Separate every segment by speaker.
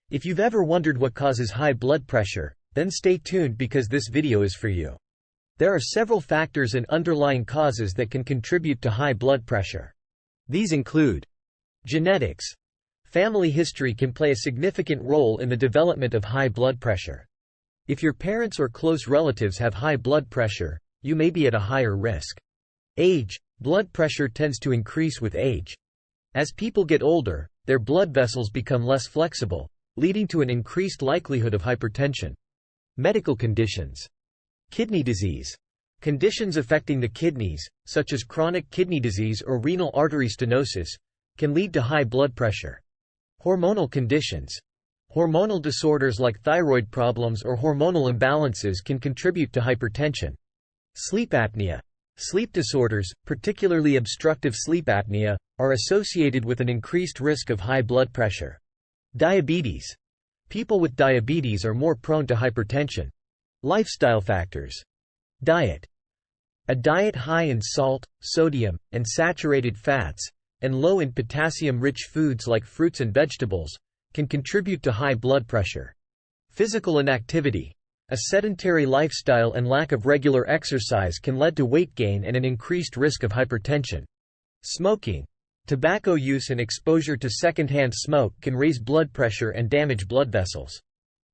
Speaker 1: If you've ever wondered what causes high blood pressure, then stay tuned because this video is for you. There are several factors and underlying causes that can contribute to high blood pressure. These include genetics. Family history can play a significant role in the development of high blood pressure. If your parents or close relatives have high blood pressure, you may be at a higher risk. Age. Blood pressure tends to increase with age. As people get older, their blood vessels become less flexible, leading to an increased likelihood of hypertension. Medical conditions. Kidney disease. Conditions affecting the kidneys, such as chronic kidney disease or renal artery stenosis, can lead to high blood pressure. Hormonal conditions. Hormonal disorders like thyroid problems or hormonal imbalances can contribute to hypertension. Sleep apnea. Sleep disorders, particularly obstructive sleep apnea, are associated with an increased risk of high blood pressure. Diabetes. People with diabetes are more prone to hypertension. Lifestyle factors. Diet. A diet high in salt, sodium, and saturated fats, and low in potassium-rich foods like fruits and vegetables, can contribute to high blood pressure. Physical inactivity. A sedentary lifestyle and lack of regular exercise can lead to weight gain and an increased risk of hypertension. Smoking. Tobacco use and exposure to secondhand smoke can raise blood pressure and damage blood vessels.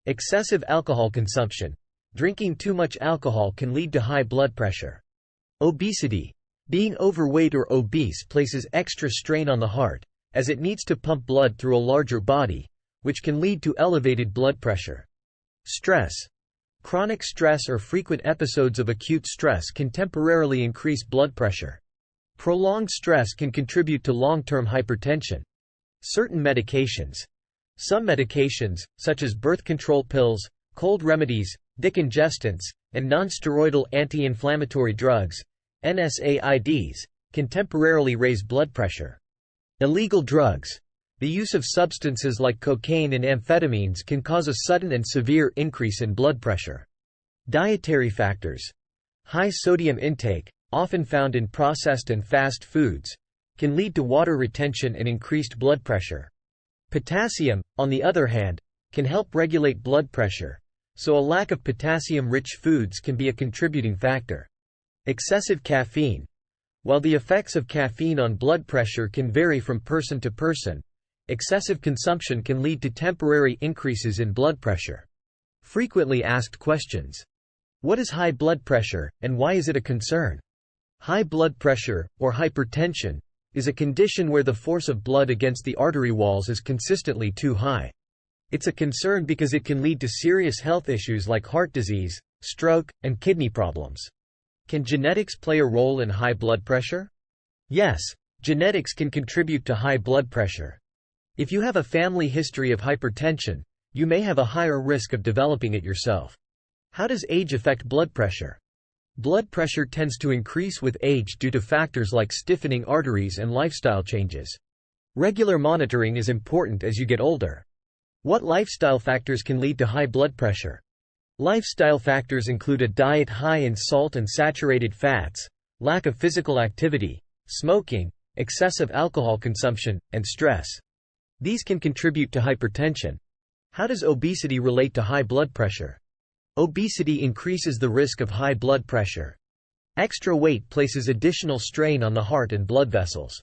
Speaker 1: Excessive alcohol consumption. Drinking too much alcohol can lead to high blood pressure. Obesity. Being overweight or obese places extra strain on the heart, as it needs to pump blood through a larger body, which can lead to elevated blood pressure. Stress. Chronic stress or frequent episodes of acute stress can temporarily increase blood pressure. Prolonged stress can contribute to long-term hypertension. Certain medications. Some medications, such as birth control pills, cold remedies, decongestants, and non-steroidal anti-inflammatory drugs, NSAIDs, can temporarily raise blood pressure. Illegal drugs. The use of substances like cocaine and amphetamines can cause a sudden and severe increase in blood pressure. Dietary factors. High sodium intake, often found in processed and fast foods, can lead to water retention and increased blood pressure. Potassium, on the other hand, can help regulate blood pressure, so a lack of potassium-rich foods can be a contributing factor. Excessive caffeine. While the effects of caffeine on blood pressure can vary from person to person, excessive consumption can lead to temporary increases in blood pressure. Frequently asked questions. What is high blood pressure, and why is it a concern? High blood pressure, or hypertension, is a condition where the force of blood against the artery walls is consistently too high. It's a concern because it can lead to serious health issues like heart disease, stroke, and kidney problems. Can genetics play a role in high blood pressure? Yes, genetics can contribute to high blood pressure. If you have a family history of hypertension, you may have a higher risk of developing it yourself. How does age affect blood pressure? Blood pressure tends to increase with age due to factors like stiffening arteries and lifestyle changes. Regular monitoring is important as you get older. What lifestyle factors can lead to high blood pressure? Lifestyle factors include a diet high in salt and saturated fats, lack of physical activity, smoking, excessive alcohol consumption, and stress. These can contribute to hypertension. How does obesity relate to high blood pressure? Obesity increases the risk of high blood pressure. Extra weight places additional strain on the heart and blood vessels.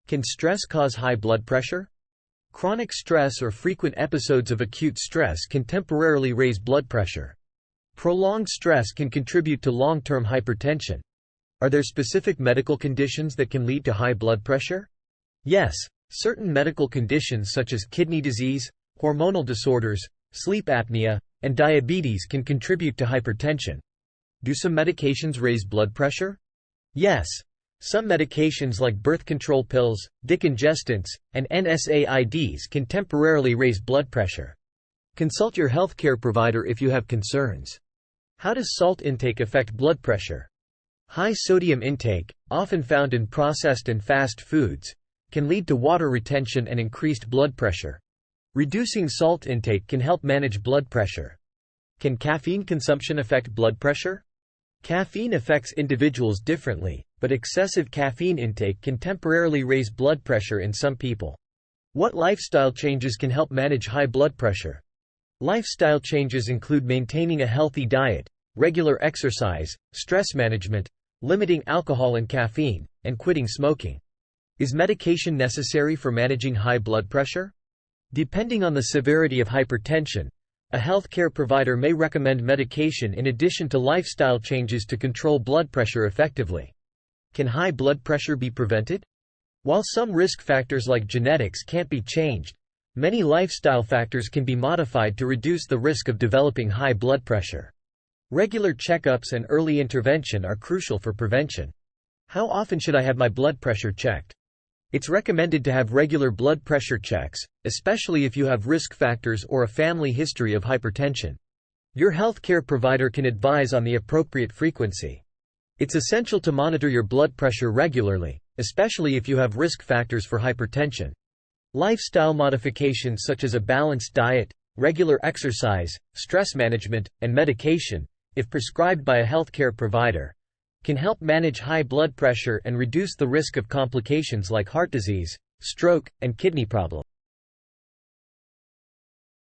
Speaker 1: Can stress cause high blood pressure? Chronic stress or frequent episodes of acute stress can temporarily raise blood pressure. Prolonged stress can contribute to long-term hypertension. Are there specific medical conditions that can lead to high blood pressure? Yes, certain medical conditions such as kidney disease, hormonal disorders, sleep apnea, and diabetes can contribute to hypertension. Do some medications raise blood pressure? Yes. Some medications like birth control pills, decongestants, and NSAIDs can temporarily raise blood pressure. Consult your healthcare provider if you have concerns. How does salt intake affect blood pressure? High sodium intake, often found in processed and fast foods, can lead to water retention and increased blood pressure. Reducing salt intake can help manage blood pressure. Can caffeine consumption affect blood pressure? Caffeine affects individuals differently, but excessive caffeine intake can temporarily raise blood pressure in some people. What lifestyle changes can help manage high blood pressure? Lifestyle changes include maintaining a healthy diet, regular exercise, stress management, limiting alcohol and caffeine, and quitting smoking. Is medication necessary for managing high blood pressure? Depending on the severity of hypertension, a healthcare provider may recommend medication in addition to lifestyle changes to control blood pressure effectively. Can high blood pressure be prevented? While some risk factors like genetics can't be changed, many lifestyle factors can be modified to reduce the risk of developing high blood pressure. Regular checkups and early intervention are crucial for prevention. How often should I have my blood pressure checked? It's recommended to have regular blood pressure checks, especially if you have risk factors or a family history of hypertension. Your healthcare provider can advise on the appropriate frequency. It's essential to monitor your blood pressure regularly, especially if you have risk factors for hypertension. Lifestyle modifications such as a balanced diet, regular exercise, stress management, and medication, if prescribed by a healthcare provider, can help manage high blood pressure and reduce the risk of complications like heart disease, stroke, and kidney problems.